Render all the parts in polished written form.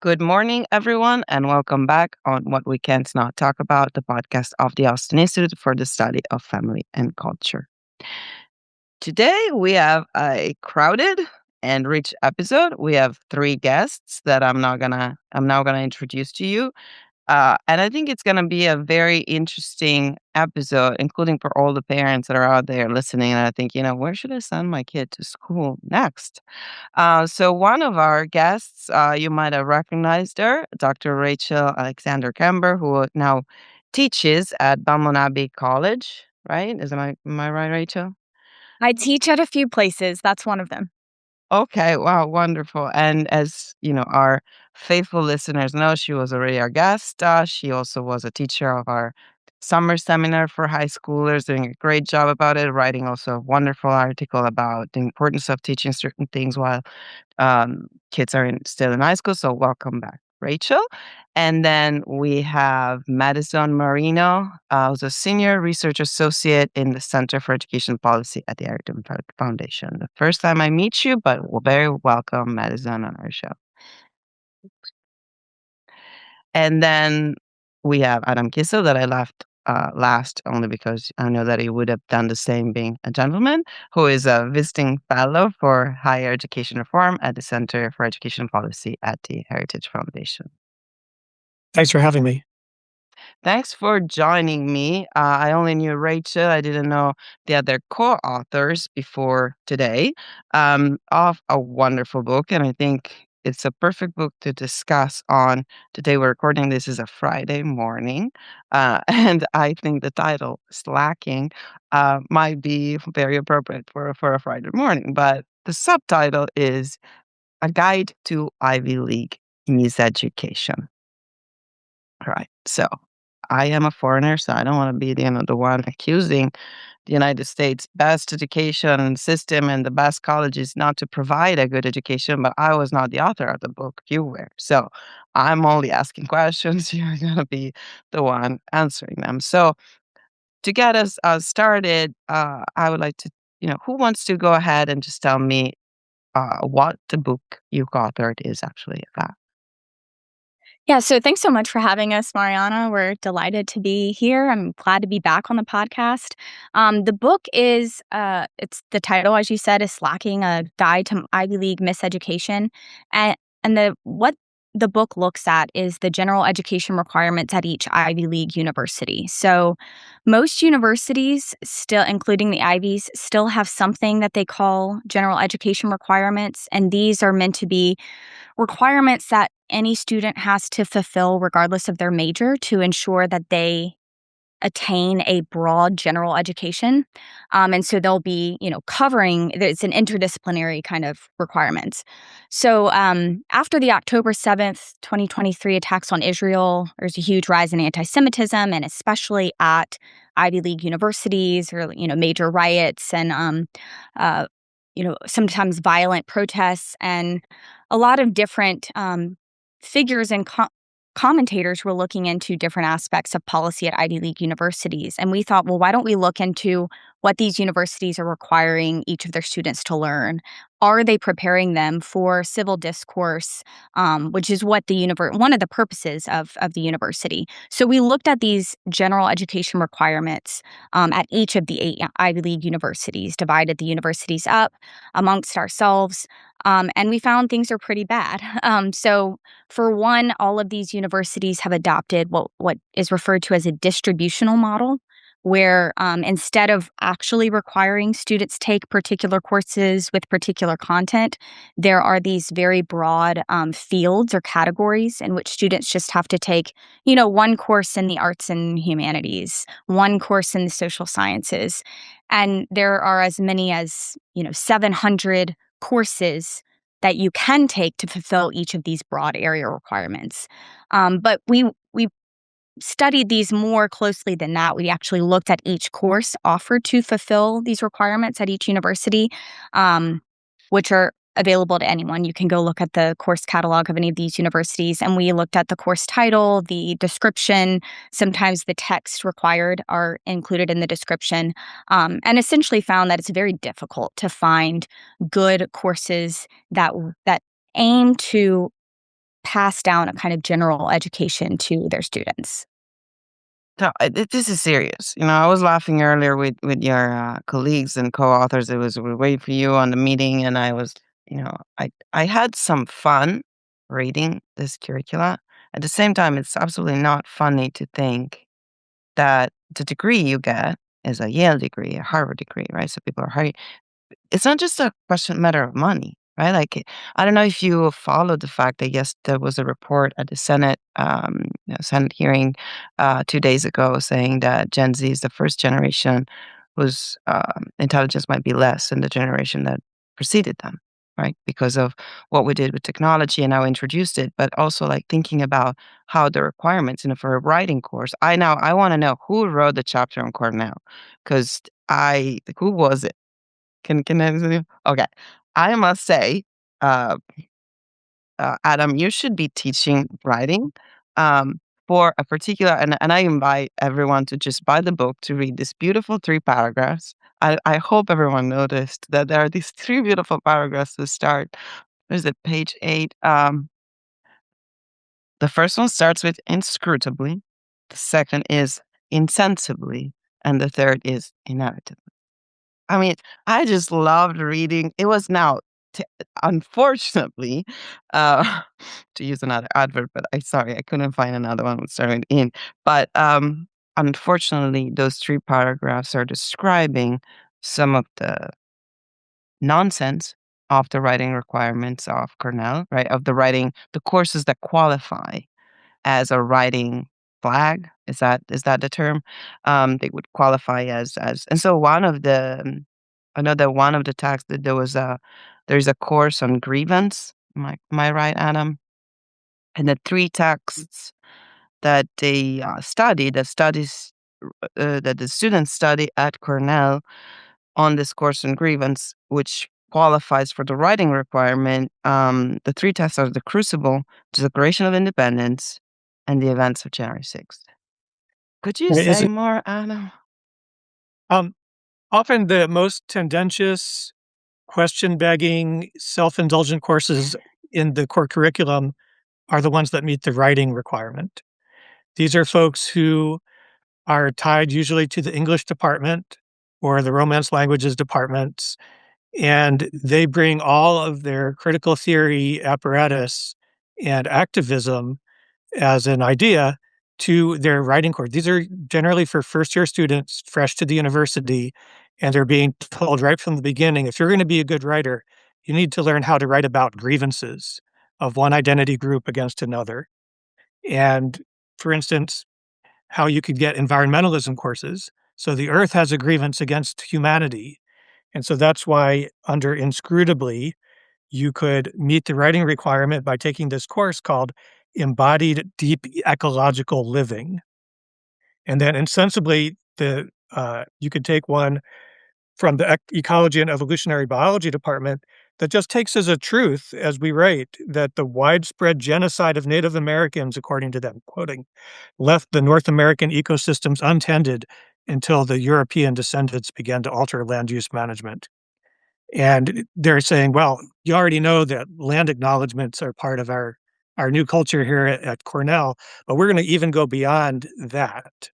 Good morning, everyone, and welcome back on What We Can't Not Talk About, the podcast of the Austin Institute for the Study of Family and Culture. Today, we have a crowded and rich episode. We have three guests that I'm now gonna introduce to you. And I think it's going to be a very interesting episode, including for all the parents that are out there listening. And I think, where should I send my kid to school next? So one of our guests, you might have recognized her, Dr. Rachel Alexander Cambre, who now teaches at Belmont Abbey College, right? Am I right, Rachel? I teach at a few places. That's one of them. Okay, wow, wonderful. And as our faithful listeners know, she was already our guest. She also was a teacher of our summer seminar for high schoolers, doing a great job about it, writing also a wonderful article about the importance of teaching certain things while kids are still in high school. So welcome back, Rachel. And then we have Madison Marino, who's a senior research associate in the Center for Education Policy at the Aristotle Foundation. The first time I meet you, but very welcome, Madison, on our show. And then we have Adam Kissel that I left last only because I know that he would have done the same being a gentleman, who is a visiting fellow for higher education reform at the Center for Education Policy at the Heritage Foundation. Thanks for having me. Thanks for joining me. I only knew Rachel. I didn't know the other co-authors before today of a wonderful book. And I think it's a perfect book to discuss on. Today we're recording this is a Friday morning. And I think the title, Slacking, might be very appropriate for a Friday morning. But the subtitle is A Guide to Ivy League Miseducation. Right. So I am a foreigner, so I don't want to be the one accusing the United States best education system and the best colleges not to provide a good education, but I was not the author of the book, you were. So I'm only asking questions. You're going to be the one answering them. So to get us started, I would like to, who wants to go ahead and just tell me what the book you authored is actually about? Yeah, so thanks so much for having us, Mariana. We're delighted to be here. I'm glad to be back on the podcast. The book is, it's the title, as you said, is Slacking, A Guide to Ivy League Miseducation. And what the book looks at is the general education requirements at each Ivy League university. So most universities, still including the Ivies, still have something that they call general education requirements. And these are meant to be requirements that any student has to fulfill regardless of their major to ensure that they attain a broad general education. And so they'll be, covering, it's an interdisciplinary kind of requirements. So after the October 7th, 2023 attacks on Israel, there's a huge rise in anti-Semitism, and especially at Ivy League universities or, major riots and, sometimes violent protests, and a lot of different figures and commentators were looking into different aspects of policy at Ivy League universities. And we thought, well, why don't we look into what these universities are requiring each of their students to learn? Are they preparing them for civil discourse, which is what one of the purposes of the university? So we looked at these general education requirements at each of the 8 Ivy League universities, divided the universities up amongst ourselves, and we found things are pretty bad. So for one, all of these universities have adopted what is referred to as a distributional model, where instead of actually requiring students take particular courses with particular content, there are these very broad fields or categories in which students just have to take, one course in the arts and humanities, one course in the social sciences. And there are as many as, 700 courses that you can take to fulfill each of these broad area requirements. But we studied these more closely than that. We actually looked at each course offered to fulfill these requirements at each university, which are available to anyone. You can go look at the course catalog of any of these universities. And we looked at the course title, the description. Sometimes the text required are included in the description, and essentially found that it's very difficult to find good courses that aim to pass down a kind of general education to their students? So, this is serious. I was laughing earlier with your colleagues and co-authors. It was we wait for you on the meeting, and I was, I had some fun reading this curricula. At the same time, it's absolutely not funny to think that the degree you get is a Yale degree, a Harvard degree, right? So people are it's not just a matter of money, right? Like, I don't know if you followed the fact that yes, there was a report at the Senate, Senate hearing 2 days ago saying that Gen Z is the first generation whose intelligence might be less than the generation that preceded them, right? Because of what we did with technology and how we introduced it, but also like thinking about how the requirements, for a writing course. I want to know who wrote the chapter on Cornell, because who was it? Can I okay. I must say, uh, Adam, you should be teaching writing, for a particular and I invite everyone to just buy the book to read these beautiful 3 paragraphs. I hope everyone noticed that there are these 3 beautiful paragraphs to start. There's it? Page 8. The first one starts with inscrutably, the second is insensibly, and the third is inevitably. I mean, I just loved reading. It was now, t unfortunately, uh, to use another adverb, but I couldn't find another one with starting with "in." But, unfortunately, those 3 paragraphs are describing some of the nonsense of the writing requirements of Cornell, right? Of the courses that qualify as a writing flag. Is that the term? They would qualify as and so one of the I know that one of the texts that there's a course on grievance. Am I right, Adam? And the 3 texts that they that the students study at Cornell on this course on grievance, which qualifies for the writing requirement. The 3 texts are the Crucible, the Declaration of Independence, and the events of January 6th. Could you Is say it more, Adam? um, often the most tendentious, question-begging, self-indulgent courses in the core curriculum are the ones that meet the writing requirement. These are folks who are tied usually to the English department or the Romance languages departments, and they bring all of their critical theory apparatus and activism as an idea to their writing course. These are generally for first-year students fresh to the university, and they're being told right from the beginning, if you're gonna be a good writer, you need to learn how to write about grievances of one identity group against another. And, for instance, how you could get environmentalism courses. So the Earth has a grievance against humanity, and so that's why under inscrutably, you could meet the writing requirement by taking this course called Embodied Deep Ecological Living. And then insensibly, you could take one from the ecology and evolutionary biology department that just takes as a truth, as we write, that the widespread genocide of Native Americans, according to them, quoting, left the North American ecosystems untended until the European descendants began to alter land use management. And they're saying, well, you already know that land acknowledgments are part of our new culture here at Cornell, but we're going to even go beyond that.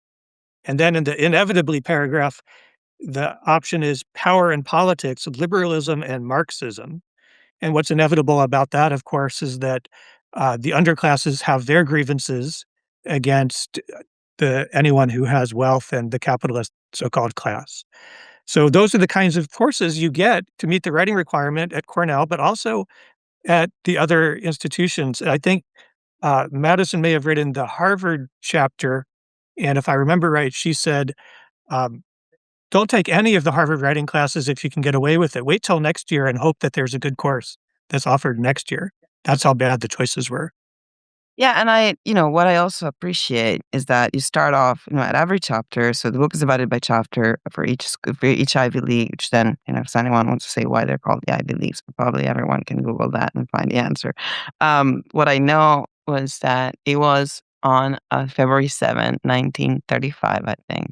And then in the inevitably paragraph, the option is power and politics, liberalism and Marxism. And what's inevitable about that, of course, is that the underclasses have their grievances against anyone who has wealth and the capitalist so-called class. So those are the kinds of courses you get to meet the writing requirement at Cornell, but also at the other institutions. And I think Madison may have written the Harvard chapter, and if I remember right, she said, um, "Don't take any of the Harvard writing classes if you can get away with it. Wait till next year and hope that there's a good course that's offered next year." That's how bad the choices were. Yeah, and what I also appreciate is that you start off, at every chapter. So the book is divided by chapter for each Ivy League, which then, if anyone wants to say why they're called the Ivy Leagues, probably everyone can Google that and find the answer. What I know was that it was on February 7th, 1935, I think,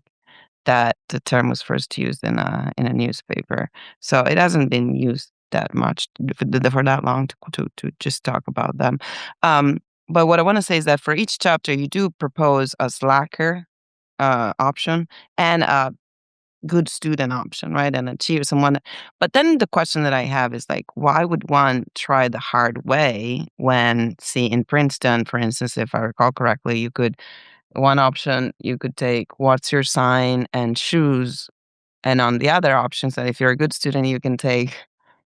that the term was first used in a newspaper. So it hasn't been used that much for that long to just talk about them. Um, but what I want to say is that for each chapter, you do propose a slacker option and a good student option, right? And achieve someone. But then the question that I have is like, why would one try the hard way when, see, in Princeton, for instance, if I recall correctly, one option you could take what's your sign and shoes. And on the other options, that if you're a good student, you can take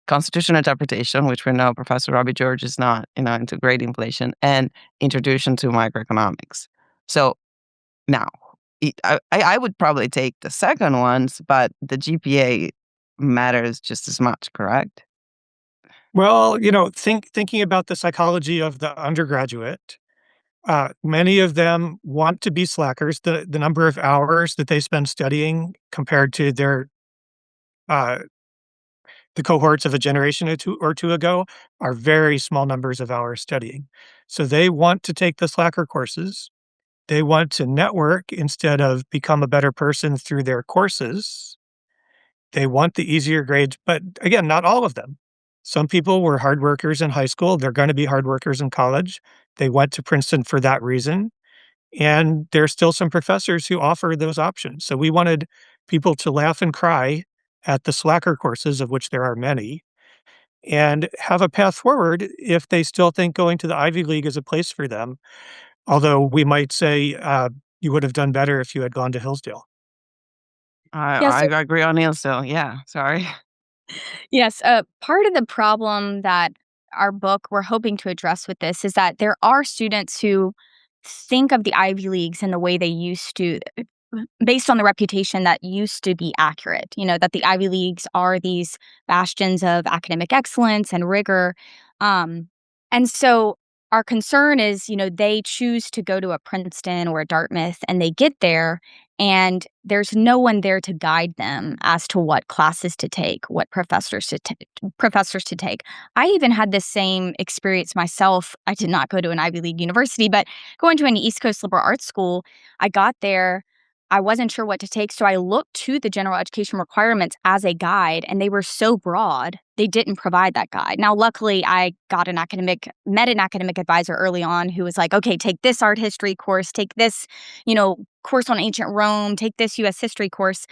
constitutional interpretation, which we know Professor Robbie George is not, into great inflation, and introduction to microeconomics. So now, I would probably take the second ones, but the GPA matters just as much, correct? Well, thinking about the psychology of the undergraduate, many of them want to be slackers. The number of hours that they spend studying compared to uh, the cohorts of a generation or two ago are very small numbers of hours studying. So they want to take the slacker courses. They want to network instead of become a better person through their courses. They want the easier grades, but again, not all of them. Some people were hard workers in high school. They're going to be hard workers in college. They went to Princeton for that reason. And there's still some professors who offer those options. So we wanted people to laugh and cry at the slacker courses, of which there are many, and have a path forward if they still think going to the Ivy League is a place for them. Although we might say you would have done better if you had gone to Hillsdale. I Yes. agree on Neil still. Yeah, sorry. Yes, part of the problem that our book we're hoping to address with this is that there are students who think of the Ivy Leagues in the way they used to, based on the reputation that used to be accurate. That the Ivy Leagues are these bastions of academic excellence and rigor. Um, and so our concern is, they choose to go to a Princeton or a Dartmouth and they get there and there's no one there to guide them as to what classes to take, what professors to take. I even had this same experience myself. I did not go to an Ivy League university, but going to an East Coast liberal arts school, I got there. I wasn't sure what to take, so I looked to the general education requirements as a guide, and they were so broad, they didn't provide that guide. Now, luckily, I met an academic advisor early on who was like, okay, take this art history course, take this, course on ancient Rome, take this U.S. history course.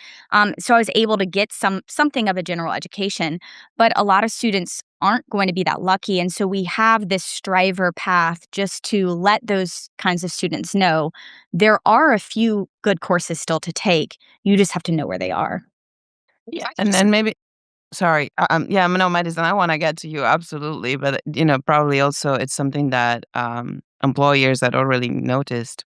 So I was able to get something of a general education, but a lot of students aren't going to be that lucky. And so we have this striver path just to let those kinds of students know there are a few good courses still to take. You just have to know where they are. Yeah, and then maybe sorry, yeah, no, Madison, I wanna get to you, absolutely, but, probably also it's something that, employers had already noticed,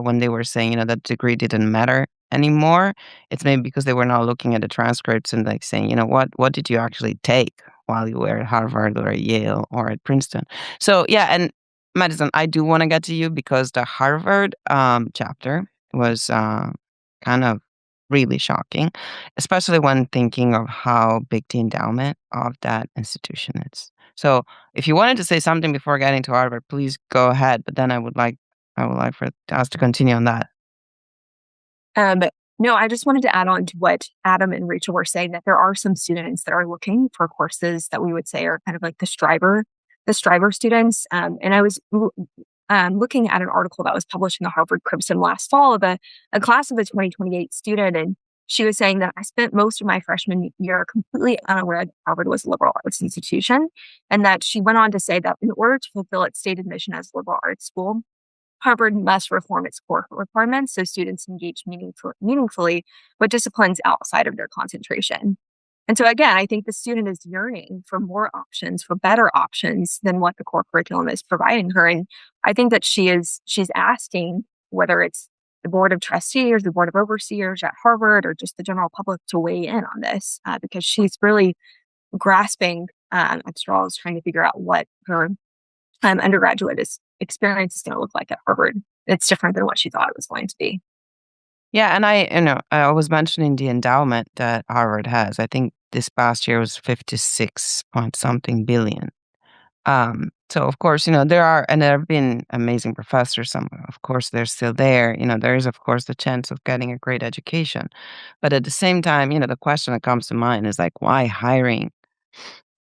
when they were saying, that degree didn't matter anymore. It's maybe because they were now looking at the transcripts and, like, saying, "What did you actually take while you were at Harvard or at Yale or at Princeton?" So, yeah, and Madison, I do wanna get to you because the Harvard, chapter was, kind of really shocking, especially when thinking of how big the endowment of that institution is. So, if you wanted to say something before getting to Harvard, please go ahead. But then I would like for us to continue on that. Um, no, I just wanted to add on to what Adam and Rachel were saying that there are some students that are looking for courses that we would say are kind of like the striver students. And I was looking at an article that was published in the Harvard Crimson last fall of a class of a 2028 student. And she was saying that I spent most of my freshman year completely unaware that Harvard was a liberal arts institution. And that she went on to say that in order to fulfill its stated mission as a liberal arts school, Harvard must reform its core requirements so students engage meaningfully with disciplines outside of their concentration. And so, again, I think the student is yearning for more options, for better options than what the core curriculum is providing her. And I think that she's asking whether it's the board of trustees, the board of overseers at Harvard, or just the general public to weigh in on this because she's really grasping at straws, trying to figure out what her undergraduate experience is going to look like at Harvard. It's different than what she thought it was going to be. Yeah, and I was mentioning the endowment that Harvard has. I think this past year was 56 point something billion. So of course, there have been amazing professors. Some, of course, they're still there. There is, of course, the chance of getting a great education. But at the same time, the question that comes to mind is like, why hiring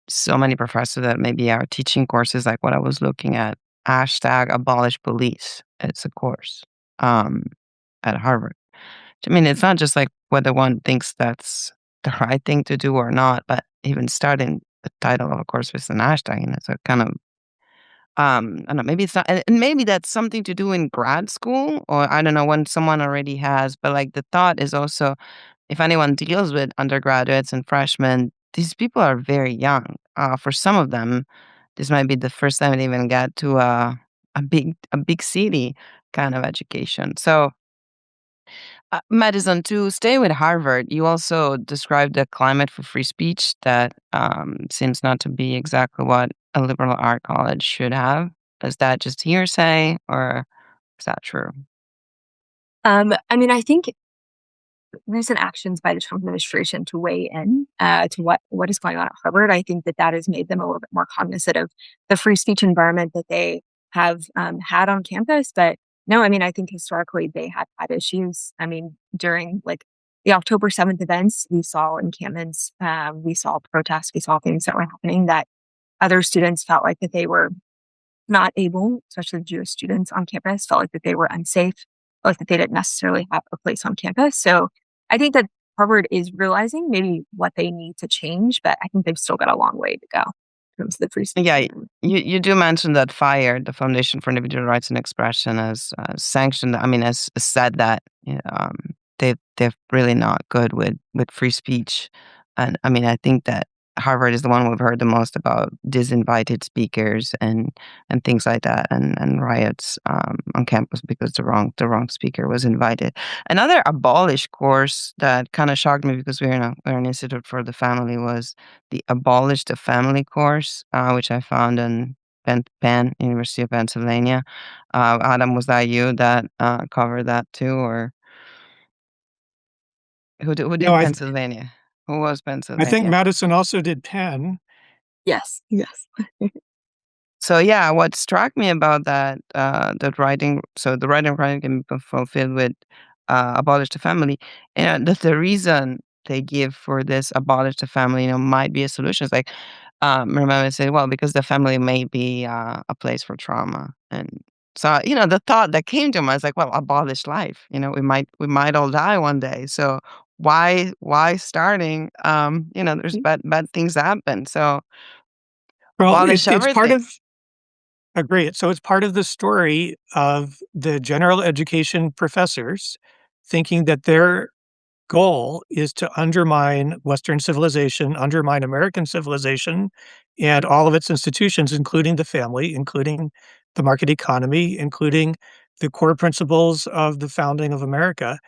so many professors that maybe are teaching courses like what I was looking at hashtag abolish police. It's a course at Harvard. I mean, it's not just like whether one thinks that's the right thing to do or not, but even starting the title of a course with an hashtag, and it's a kind of I don't know, maybe it's not, and maybe that's something to do in grad school, or I don't know when someone already has, but like the thought is also if anyone deals with undergraduates and freshmen, these people are very young. For some of them, this might be the first time they even get to a big city kind of education. So, Madison, to stay with Harvard, you also described the climate for free speech that seems not to be exactly what a liberal art college should have. Is that just hearsay, or is that true? I mean, I think recent actions by the Trump administration to weigh in to what is going on at Harvard, I think that that has made them a little bit more cognizant of the free speech environment that they have had on campus. But no, I mean, I think historically they have had issues. I mean, during like the October 7th events, we saw encampments, we saw protests, we saw things that were happening that other students felt like that they were not able, especially Jewish students on campus, felt like that they were unsafe, felt like that they didn't necessarily have a place on campus. So I think that Harvard is realizing maybe what they need to change, but I think they've still got a long way to go in terms of the free speech Yeah, movement. you do mention that FIRE, the Foundation for Individual Rights and Expression, has sanctioned. I mean, has said that they're really not good with free speech, and I mean, I think that Harvard is the one we've heard the most about disinvited speakers and things like that, and riots on campus because the wrong speaker was invited. Another Abolish course that kind of shocked me because we're an institute for the family was the Abolish the Family course, which I found in Penn, University of Pennsylvania. Adam, was that you that covered that too, or who No, did Pennsylvania? Who was I think Pennsylvania? Madison also did Penn. Yes, yes. So yeah, what struck me about the writing requirement can be fulfilled with abolish the family, and the reason they give for this abolish the family, might be a solution. It's like, remember I said, well, because the family may be a place for trauma, and so the thought that came to me is like, well, abolish life. We might all die one day, so why starting? There's bad things happen, so Well, abolish it's part everything. of agree. So it's part of the story of the general education professors thinking that their goal is to undermine Western civilization, undermine American civilization, and all of its institutions, including the family, including the market economy, including the core principles of the founding of America.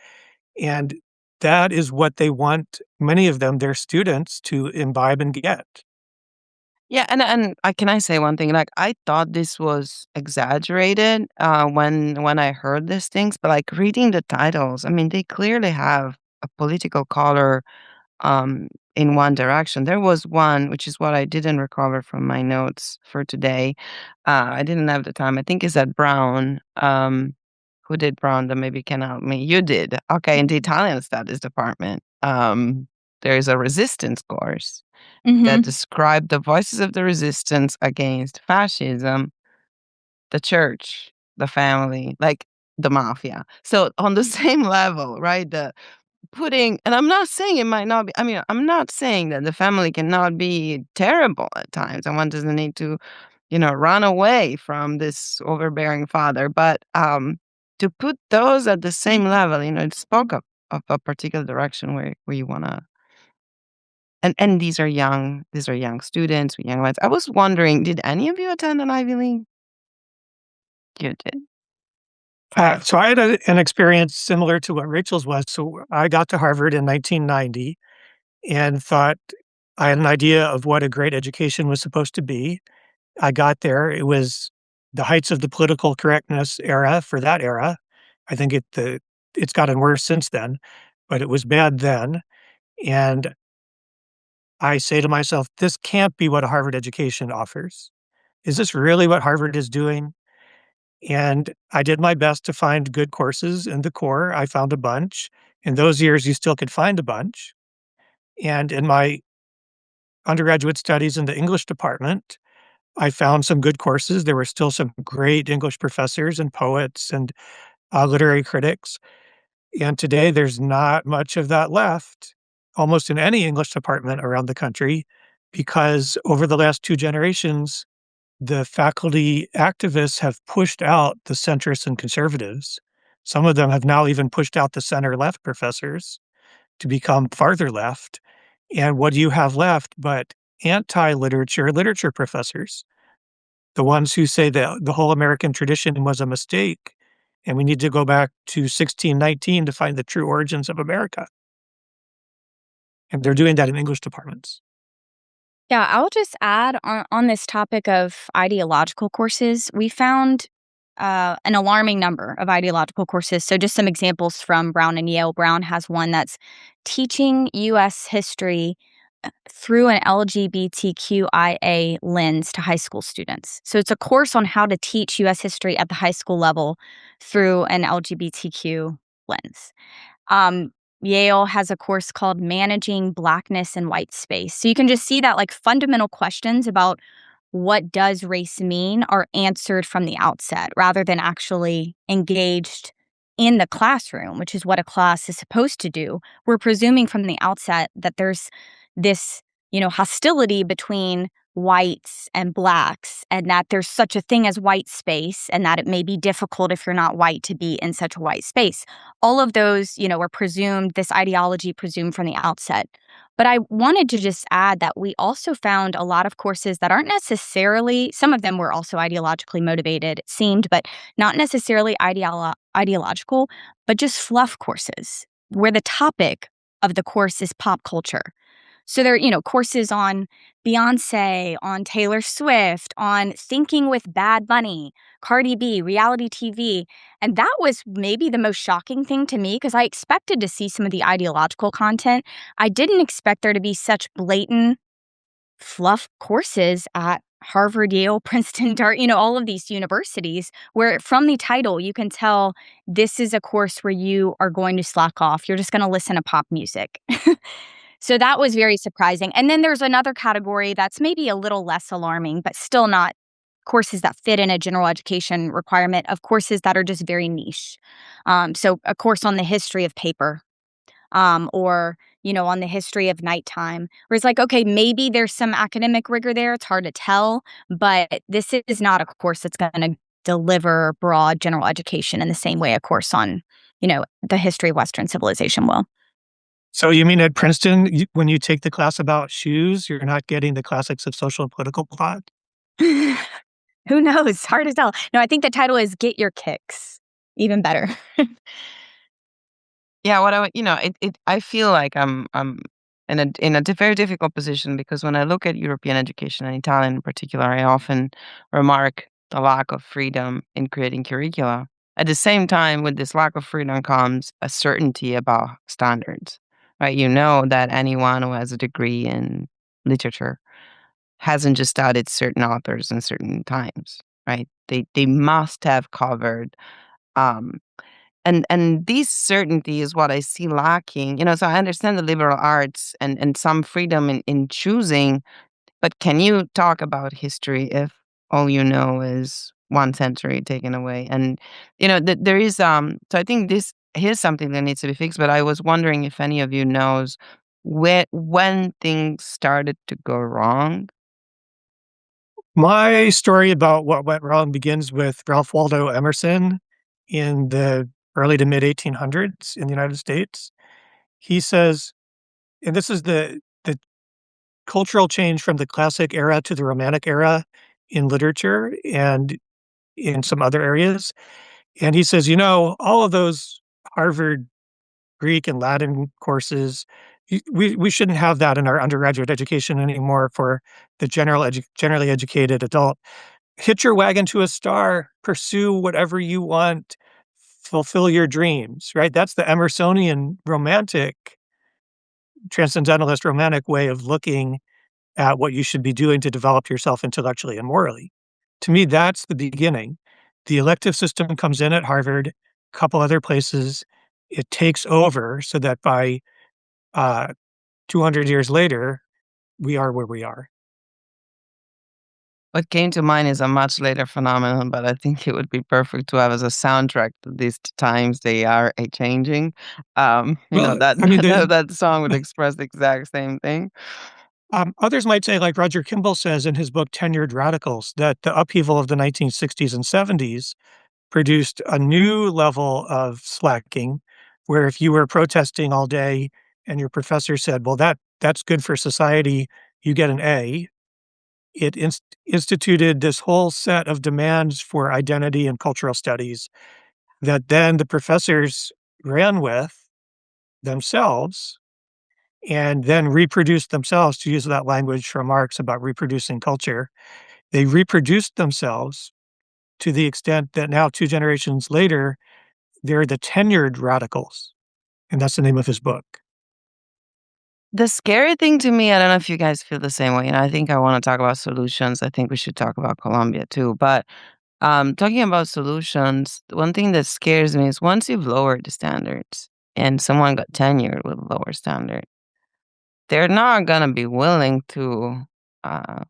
And that is what they want many of them, their students, to imbibe and get. Yeah, and can I say one thing? Like, I thought this was exaggerated when I heard these things, but like reading the titles, I mean, they clearly have a political color in one direction. There was one, which is what I didn't recover from my notes for today. I didn't have the time. I think is that Brown. Who did Brown? That maybe can help me. You did. Okay, in the Italian studies department, there is a resistance course that Hmm. describe the voices of the resistance against fascism, the church, the family, like the mafia. So on the same level, right? The putting, and I'm not saying it might not be, I mean, I'm not saying that the family cannot be terrible at times and one doesn't need to, run away from this overbearing father, but to put those at the same level, it spoke of a particular direction where you want to, and these are young students, young ones. I was wondering, did any of you attend an Ivy League? You did. So I had an experience similar to what Rachel's was. So I got to Harvard in 1990 and thought I had an idea of what a great education was supposed to be. I got there. It was the heights of the political correctness era for that era. I think it's gotten worse since then, but it was bad then. And I say to myself, this can't be what a Harvard education offers. Is this really what Harvard is doing? And I did my best to find good courses in the core. I found a bunch. In those years, you still could find a bunch. And in my undergraduate studies in the English department, I found some good courses. There were still some great English professors and poets and literary critics. And today there's not much of that left, almost in any English department around the country, because over the last 2 generations, the faculty activists have pushed out the centrists and conservatives. Some of them have now even pushed out the center-left professors to become farther left. And what do you have left but anti-literature literature professors? The ones who say that the whole American tradition was a mistake, and we need to go back to 1619 to find the true origins of America. And they're doing that in English departments. Yeah, I'll just add on this topic of ideological courses, we found an alarming number of ideological courses. So, just some examples from Brown and Yale. Brown has one that's teaching U.S. history through an LGBTQIA lens to high school students. So, it's a course on how to teach U.S. history at the high school level through an LGBTQ lens. Um, Yale has a course called Managing Blackness in White Space. So you can just see that like fundamental questions about what does race mean are answered from the outset rather than actually engaged in the classroom, which is what a class is supposed to do. We're presuming from the outset that there's this, hostility between whites and blacks and that there's such a thing as white space and that it may be difficult if you're not white to be in such a white space. All of those, were presumed, this ideology presumed from the outset. But I wanted to just add that we also found a lot of courses that aren't necessarily, some of them were also ideologically motivated, it seemed, but not necessarily ideological, but just fluff courses where the topic of the course is pop culture. So there are, courses on Beyoncé, on Taylor Swift, on thinking with Bad Bunny, Cardi B, reality TV. And that was maybe the most shocking thing to me because I expected to see some of the ideological content. I didn't expect there to be such blatant fluff courses at Harvard, Yale, Princeton, Dart, all of these universities where from the title you can tell this is a course where you are going to slack off. You're just going to listen to pop music. So that was very surprising. And then there's another category that's maybe a little less alarming, but still not courses that fit in a general education requirement of courses that are just very niche. So a course on the history of paper or, on the history of nighttime, where it's like, okay, maybe there's some academic rigor there. It's hard to tell, but this is not a course that's going to deliver broad general education in the same way a course on, the history of Western civilization will. So you mean at Princeton, when you take the class about shoes, you're not getting the classics of social and political thought? Who knows? Hard to tell. No, I think the title is Get Your Kicks. Even better. Yeah, what I feel like I'm in a very difficult position because when I look at European education and Italian in particular, I often remark the lack of freedom in creating curricula. At the same time, with this lack of freedom comes a certainty about standards, right? You know that anyone who has a degree in literature hasn't just studied certain authors in certain times, right? They must have covered um, and this certainty is what I see lacking. So I understand the liberal arts and some freedom in choosing, but can you talk about history if all you know is one century taken away? And there is so I think this here's something that needs to be fixed, but I was wondering if any of you knows when things started to go wrong. My story about what went wrong begins with Ralph Waldo Emerson in the early to mid 1800s in the United States. He says, and this is the cultural change from the classic era to the romantic era in literature and in some other areas. And he says, all of those Harvard Greek and Latin courses, we shouldn't have that in our undergraduate education anymore for the generally educated adult. Hitch your wagon to a star, pursue whatever you want, fulfill your dreams, right? That's the Emersonian romantic, transcendentalist romantic way of looking at what you should be doing to develop yourself intellectually and morally. To me, that's the beginning. The elective system comes in at Harvard, a couple other places. It takes over so that by 200 years later, we are where we are. What came to mind is a much later phenomenon, but I think it would be perfect to have as a soundtrack to these times they are a-changing. Well, That I mean, that song would express the exact same thing. others might say, like Roger Kimball says in his book Tenured Radicals, that the upheaval of the 1960s and 70s produced a new level of slacking, where if you were protesting all day and your professor said, "Well, that's good for society, you get an A," it instituted this whole set of demands for identity and cultural studies that then the professors ran with themselves and then reproduced themselves, to use that language from Marx about reproducing culture. They reproduced themselves to the extent that now 2 generations later, they're the tenured radicals, and that's the name of his book. The scary thing to me, I don't know if you guys feel the same way, and I think I wanna talk about solutions. I think we should talk about Colombia too, but, talking about solutions, one thing that scares me is once you've lowered the standards and someone got tenured with lower standard, they're not gonna be willing to, uh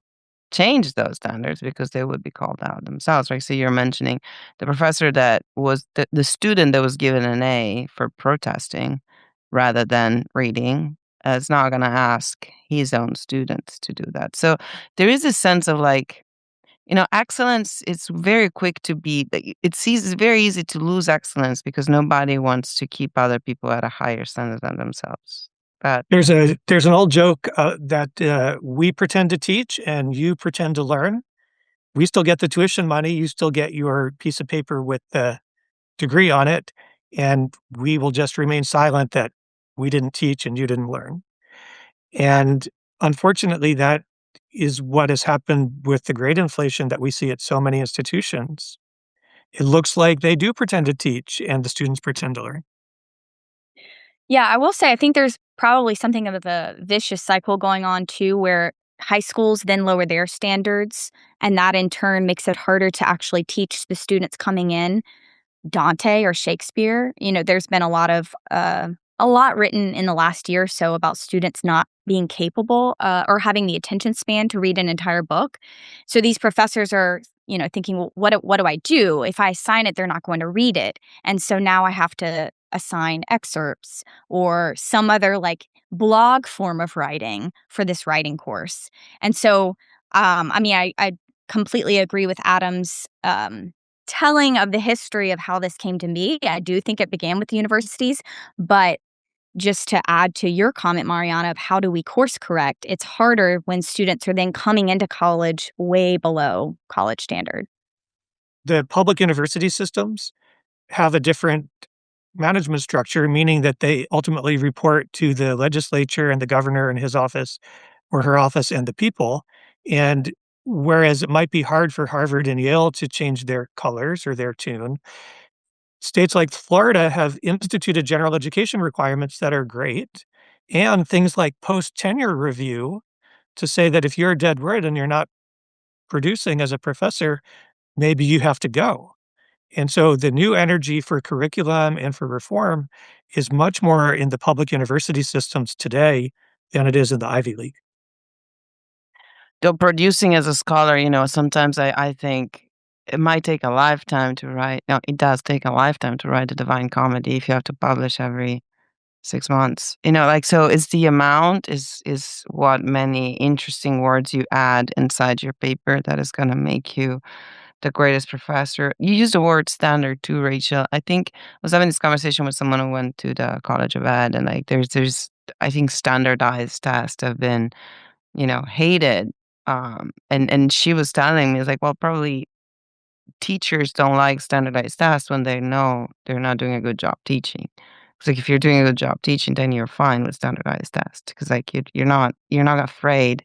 change those standards because they would be called out themselves, right? So you're mentioning the professor that was the student that was given an A for protesting rather than reading is not going to ask his own students to do that. So there is a sense of like, excellence is very quick to be, it's very easy to lose excellence because nobody wants to keep other people at a higher standard than themselves. But There's an old joke, that, we pretend to teach and you pretend to learn. We still get the tuition money, you still get your piece of paper with the degree on it, and we will just remain silent that we didn't teach and you didn't learn. And unfortunately, that is what has happened with the great inflation that we see at so many institutions. It looks like they do pretend to teach and the students pretend to learn. Yeah, I will say I think there's probably something of a vicious cycle going on too, where high schools then lower their standards, and that in turn makes it harder to actually teach the students coming in Dante or Shakespeare. There's been a lot written in the last year or so about students not being capable or having the attention span to read an entire book. So these professors are, thinking, well, what do I do? If I assign it, they're not going to read it. And so now I have to assign excerpts or some other like blog form of writing for this writing course. And so, I completely agree with Adam's telling of the history of how this came to be. I do think it began with the universities, but just to add to your comment, Mariana, of how do we course correct, it's harder when students are then coming into college way below college standard. The public university systems have a different management structure, meaning that they ultimately report to the legislature and the governor in his office or her office and the people. And whereas it might be hard for Harvard and Yale to change their colors or their tune, states like Florida have instituted general education requirements that are great, and things like post-tenure review to say that if you're dead red and you're not producing as a professor, maybe you have to go. And so the new energy for curriculum and for reform is much more in the public university systems today than it is in the Ivy League. Though producing as a scholar, sometimes I think it might take a lifetime to write. No, it does take a lifetime to write a Divine Comedy if you have to publish every 6 months. So it's the amount is what many interesting words you add inside your paper that is gonna make you the greatest professor. You used the word standard too, Rachel. I think I was having this conversation with someone who went to the College of Ed, and, like, there's I think standardized tests have been, hated. And she was telling me, it's like, well, probably teachers don't like standardized tests when they know they're not doing a good job teaching. It's like if you're doing a good job teaching, then you're fine with standardized tests because like you're not afraid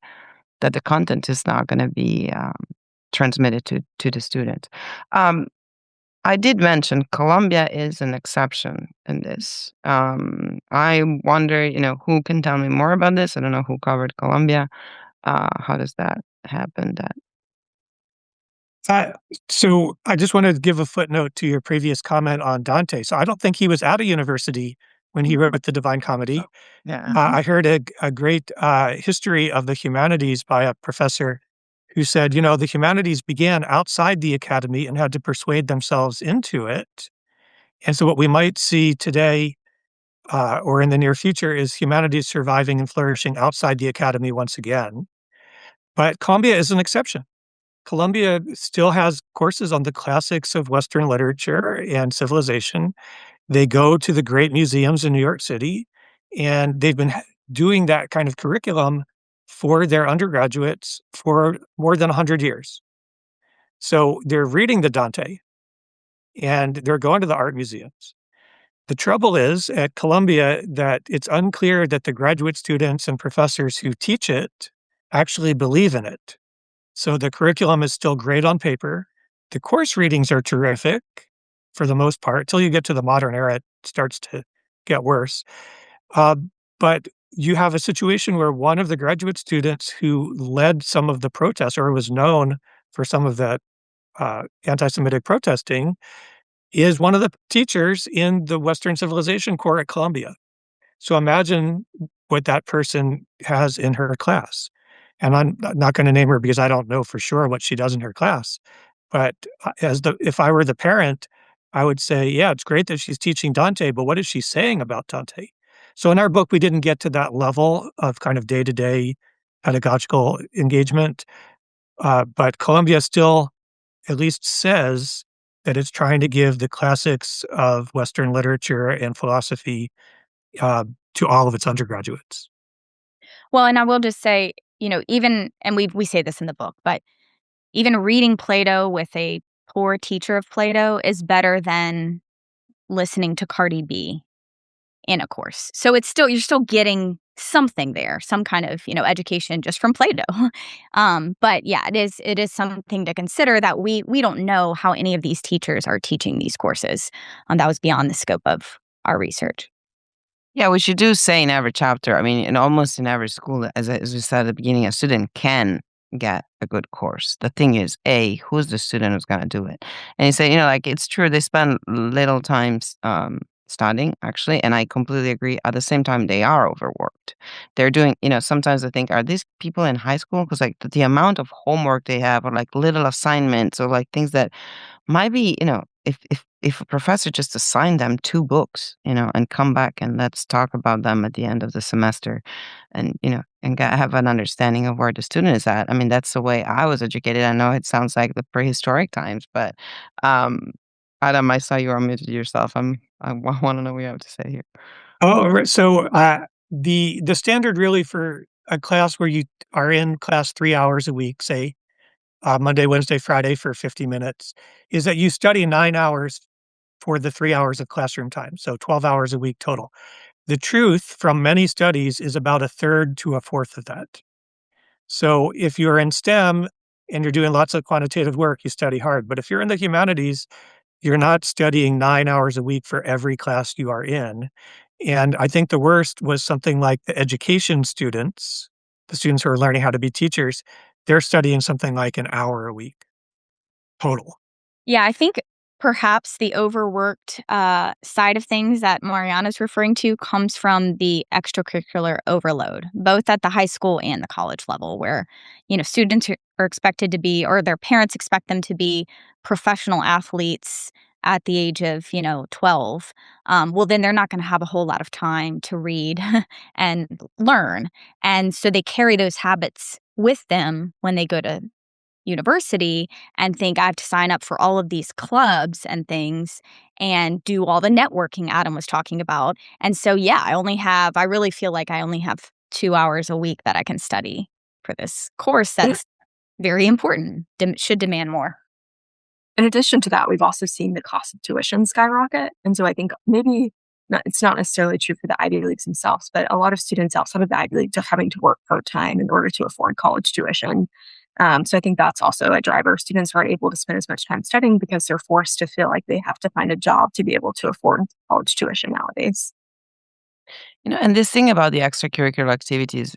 that the content is not going to be transmitted to the student. Um, I did mention Colombia is an exception in this. I wonder, who can tell me more about this? I don't know who covered Colombia. How does that happen? That Uh, so I just wanted to give a footnote to your previous comment on Dante. So I don't think he was at a university when he wrote the Divine Comedy. yeah. I heard a great history of the humanities by a professor who said, the humanities began outside the academy and had to persuade themselves into it. And so what we might see today or in the near future is humanities surviving and flourishing outside the academy once again. But Columbia is an exception. Columbia still has courses on the classics of Western literature and civilization. They go to the great museums in New York City, and they've been doing that kind of curriculum for their undergraduates for more than 100 years. So they're reading the Dante, and they're going to the art museums. The trouble is at Columbia that it's unclear that the graduate students and professors who teach it actually believe in it. So the curriculum is still great on paper. The course readings are terrific for the most part. Till you get to the modern era, it starts to get worse. But you have a situation where one of the graduate students who led some of the protests or was known for some of the anti-Semitic protesting is one of the teachers in the Western Civilization Corps at Columbia. So imagine what that person has in her class. And I'm not going to name her because I don't know for sure what she does in her class. But if I were the parent, I would say, yeah, it's great that she's teaching Dante, but what is she saying about Dante? So in our book, we didn't get to that level of kind of day-to-day pedagogical engagement. But Columbia still at least says that it's trying to give the classics of Western literature and philosophy to all of its undergraduates. Well, and I will just say, even, and we say this in the book, but even reading Plato with a poor teacher of Plato is better than listening to Cardi B in a course. So you're still getting something there, some kind of, education just from Plato. But yeah, it is something to consider that we don't know how any of these teachers are teaching these courses. That was beyond the scope of our research. Yeah, we should do say in every chapter. I mean, in almost in every school, as we said at the beginning, a student can get a good course. The thing is, who's the student who's going to do it? And you say, like it's true they spend little time studying actually, and I completely agree. At the same time, they are overworked. They're doing, sometimes I think, are these people in high school? Because like the amount of homework they have, or like little assignments, or like things that might be, if a professor just assigned them 2 books, and come back and let's talk about them at the end of the semester and, and have an understanding of where the student is at. I mean, that's the way I was educated. I know it sounds like the prehistoric times, but, Adam, I saw you unmuted yourself. I want to know what you have to say here. Oh, right. So the standard really for a class where you are in class 3 hours a week, say Monday, Wednesday, Friday for 50 minutes, is that you study 9 hours for the 3 hours of classroom time, so 12 hours a week total. The truth from many studies is about a third to a fourth of that. So if you're in STEM and you're doing lots of quantitative work, you study hard. But if you're in the humanities, you're not studying 9 hours a week for every class you are in. And I think the worst was something like the education students, the students who are learning how to be teachers, they're studying something like an hour a week total. Yeah, I think perhaps the overworked side of things that Mariana's referring to comes from the extracurricular overload, both at the high school and the college level, where, students are expected to be, or their parents expect them to be professional athletes at the age of, 12. Well, then they're not going to have a whole lot of time to read and learn. And so they carry those habits with them when they go to university and think I have to sign up for all of these clubs and things and do all the networking Adam was talking about. And so, yeah, I really feel like I only have 2 hours a week that I can study for this course that's very important, should demand more. In addition to that, we've also seen the cost of tuition skyrocket. And so I think it's not necessarily true for the Ivy Leagues themselves, but a lot of students outside of the Ivy Leagues are having to work part-time in order to afford college tuition. So I think that's also a driver. Students aren't able to spend as much time studying because they're forced to feel like they have to find a job to be able to afford college tuition nowadays. And this thing about the extracurricular activities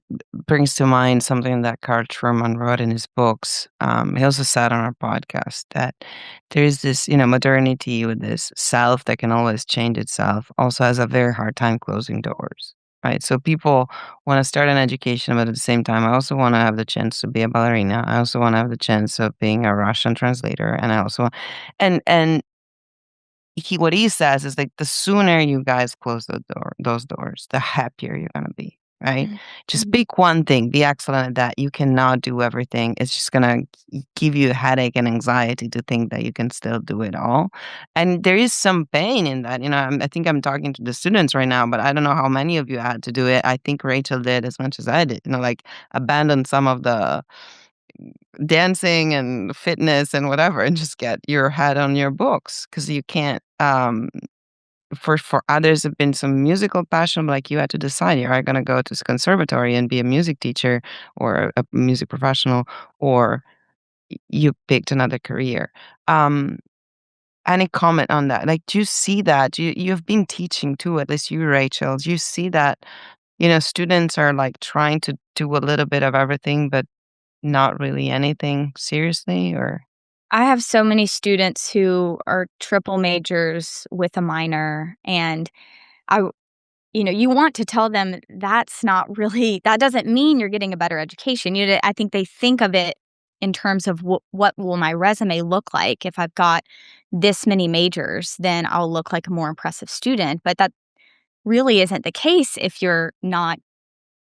brings to mind something that Carl Truman wrote in his books. He also said on our podcast that there is this, modernity with this self that can always change itself, also has a very hard time closing doors. right? So people want to start an education, but at the same time, I also want to have the chance to be a ballerina. I also want to have the chance of being a Russian translator, and I also, and what he says is like the sooner you guys close those doors, the happier you're gonna be, right? Just pick one thing, be excellent at that. You cannot do everything. It's just gonna give you a headache and anxiety to think that you can still do it all. And there is some pain in that. I think I'm talking to the students right now, but I don't know how many of you had to do it. I think Rachel did as much as I did. Like abandon some of the dancing and fitness and whatever and just get your head on your books because you can't for others have been some musical passion, like you had to decide you are going to go to conservatory and be a music teacher or a music professional, or you picked another career. Any comment on that? Like, do you see that? You've been teaching too, at least you, Rachel. Do you see that students are like trying to do a little bit of everything but not really anything seriously? Or I have so many students who are triple majors with a minor, and I you want to tell them that's not really that doesn't mean you're getting a better education. I think they think of it in terms of what will my resume look like if I've got this many majors, then I'll look like a more impressive student, but that really isn't the case if you're not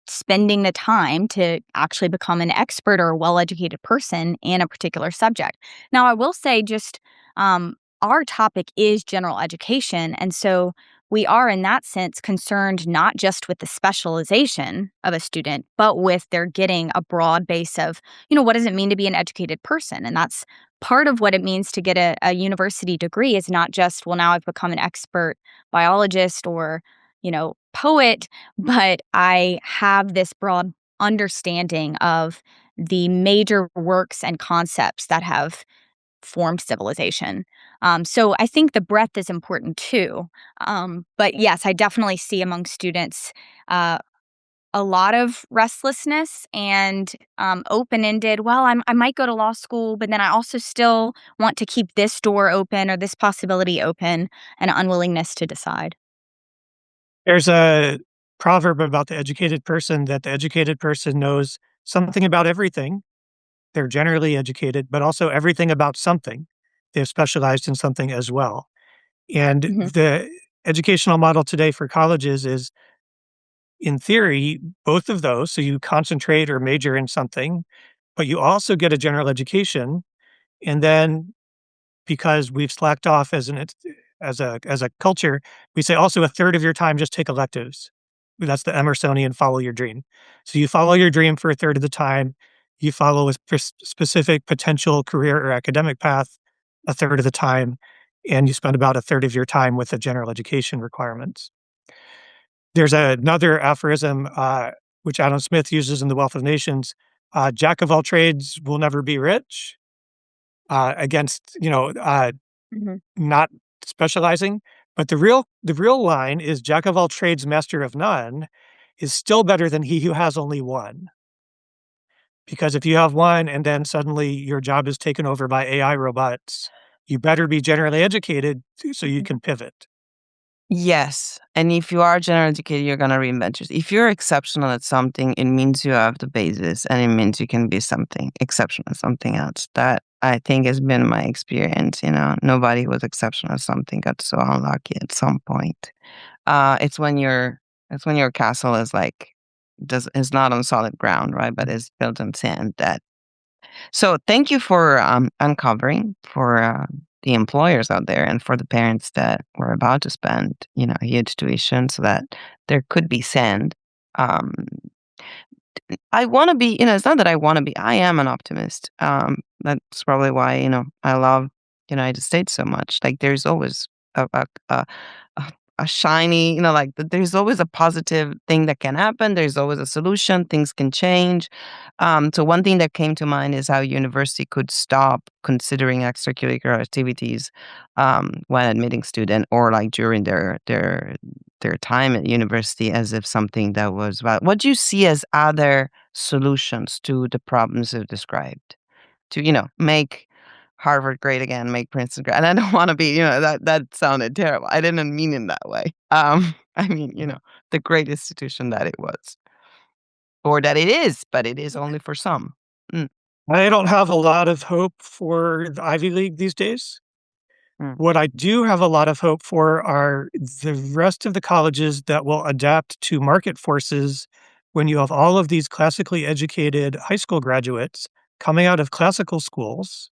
spending the time to actually become an expert or a well-educated person in a particular subject. Now, I will say just our topic is general education. And so we are, in that sense, concerned not just with the specialization of a student, but with their getting a broad base of, what does it mean to be an educated person? And that's part of what it means to get a university degree is not just, well, now I've become an expert biologist or, poet, but I have this broad understanding of the major works and concepts that have formed civilization. So I think the breadth is important too. But yes, I definitely see among students a lot of restlessness and open-ended. Well, I might go to law school, but then I also still want to keep this door open or this possibility open, and unwillingness to decide. There's a proverb about the educated person that the educated person knows something about everything. They're generally educated, but also everything about something. They've specialized in something as well. And Mhm. the educational model today for colleges is, in theory, both of those. So you concentrate or major in something, but you also get a general education. And then because we've slacked off as a culture, we say also a third of your time just take electives. That's the Emersonian follow your dream. So you follow your dream for a third of the time. You follow a specific potential career or academic path a third of the time, and you spend about a third of your time with the general education requirements. There's another aphorism which Adam Smith uses in The Wealth of Nations: "Jack of all trades will never be rich." Against Mhm. not specializing, but the real line is jack of all trades, master of none is still better than he who has only one. Because if you have one and then suddenly your job is taken over by AI robots, you better be generally educated so you Mhm. can pivot. yes, and if you are general educated, you're gonna reinvent yourself. If you're exceptional at something, it means you have the basis, and it means you can be something exceptional at something else. That I think has been my experience. Nobody was exceptional at something got so unlucky at some point. It's when your castle is like does is not on solid ground, right? But is built on sand. So thank you for uncovering for the employers out there and for the parents that were about to spend, a huge tuition so that there could be sand. Um, I want to be, it's not that I want to be, I am an optimist. That's probably why, I love United States so much. Like there's always a, a shiny, like there's always a positive thing that can happen. There's always a solution. Things can change. So one thing that came to mind is how university could stop considering extracurricular activities when admitting student or like during their time at university as if something that was what do you see as other solutions to the problems you've described to make Harvard great again, make Princeton great. And I don't want to be, that sounded terrible. I didn't mean it that way. I mean, the great institution that it was, or that it is, but it is only for some. Mm, I don't have a lot of hope for the Ivy League these days. mm. What I do have a lot of hope for are the rest of the colleges that will adapt to market forces when you have all of these classically educated high school graduates coming out of classical schools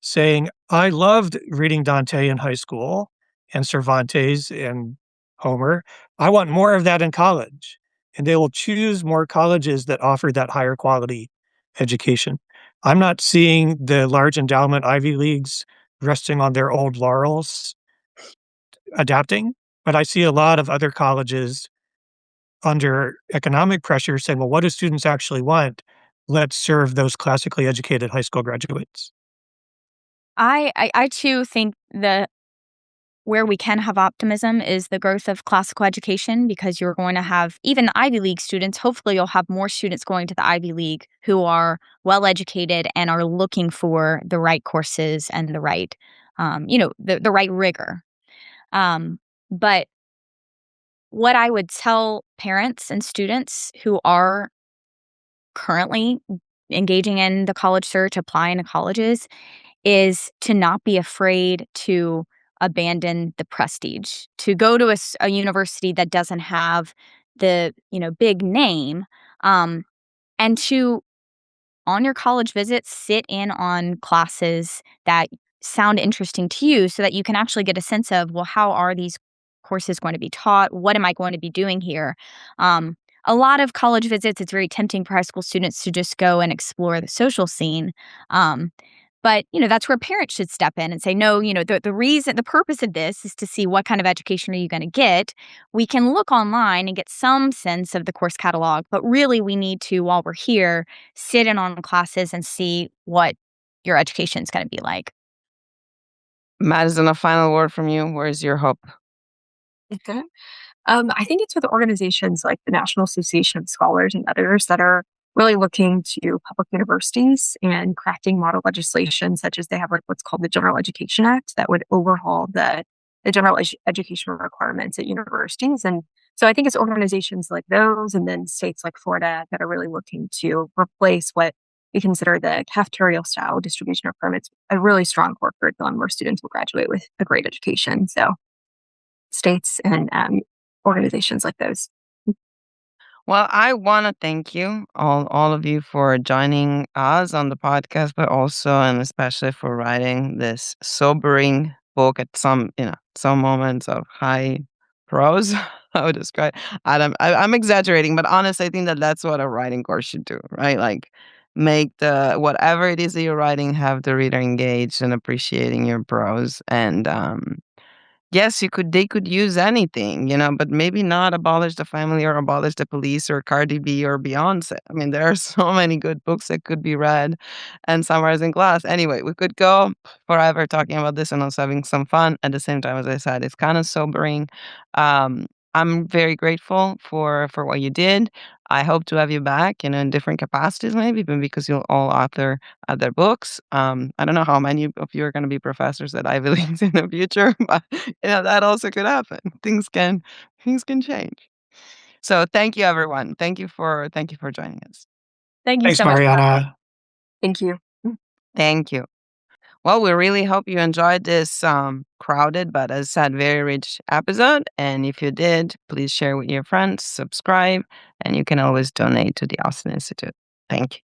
saying, I loved reading Dante in high school and Cervantes and Homer. I want more of that in college. And they will choose more colleges that offer that higher quality education. I'm not seeing the large endowment Ivy Leagues resting on their old laurels adapting, but I see a lot of other colleges under economic pressure saying, well, what do students actually want? Let's serve those classically educated high school graduates. I too think that where we can have optimism is the growth of classical education, because you're going to have even the Ivy League students. Hopefully, you'll have more students going to the Ivy League who are well educated and are looking for the right courses and the right, the right rigor. But what I would tell parents and students who are currently engaging in the college search, applying to colleges, is to not be afraid to abandon the prestige, to go to a university that doesn't have the big name, and to, on your college visits, sit in on classes that sound interesting to you so that you can actually get a sense of, well, how are these courses going to be taught? What am I going to be doing here? A lot of college visits, it's very tempting for high school students to just go and explore the social scene. But, that's where parents should step in and say, no, the purpose of this is to see what kind of education are you going to get. We can look online and get some sense of the course catalog, but really we need to, while we're here, sit in on classes and see what your education is going to be like. Madison, a final word from you. Where's your hope? Okay. I think it's with organizations like the National Association of Scholars and others that are really looking to public universities and crafting model legislation, such as they have like what's called the General Education Act that would overhaul the general education requirements at universities. And so I think it's organizations like those and then states like Florida that are really looking to replace what we consider the cafeteria style distribution of permits, a really strong core curriculum where students will graduate with a great education. So states and organizations like those. Well, I want to thank you, all of you, for joining us on the podcast, but also and especially for writing this sobering book at some moments of high prose. I would describe Adam. I'm exaggerating, but honestly, I think that that's what a writing course should do, right? Like, make the whatever it is that you're writing, have the reader engaged and appreciating your prose. And yes, they could use anything, but maybe not abolish the family or abolish the police or Cardi B or Beyoncé. I mean, there are so many good books that could be read and summarized in class. Anyway, we could go forever talking about this and also having some fun. At the same time, as I said, it's kind of sobering. I'm very grateful for what you did. I hope to have you back, in different capacities, maybe even because you'll all author other books. I don't know how many of you are going to be professors at Ivy Leagues in the future, but that also could happen. Things can change. So thank you, everyone. Thank you for joining us. Thank you Thanks, so much. Mariana. Thank you. Thank you. Well, we really hope you enjoyed this crowded, but as I said, very rich episode. And if you did, please share with your friends, subscribe, and you can always donate to the Austin Institute. Thank you.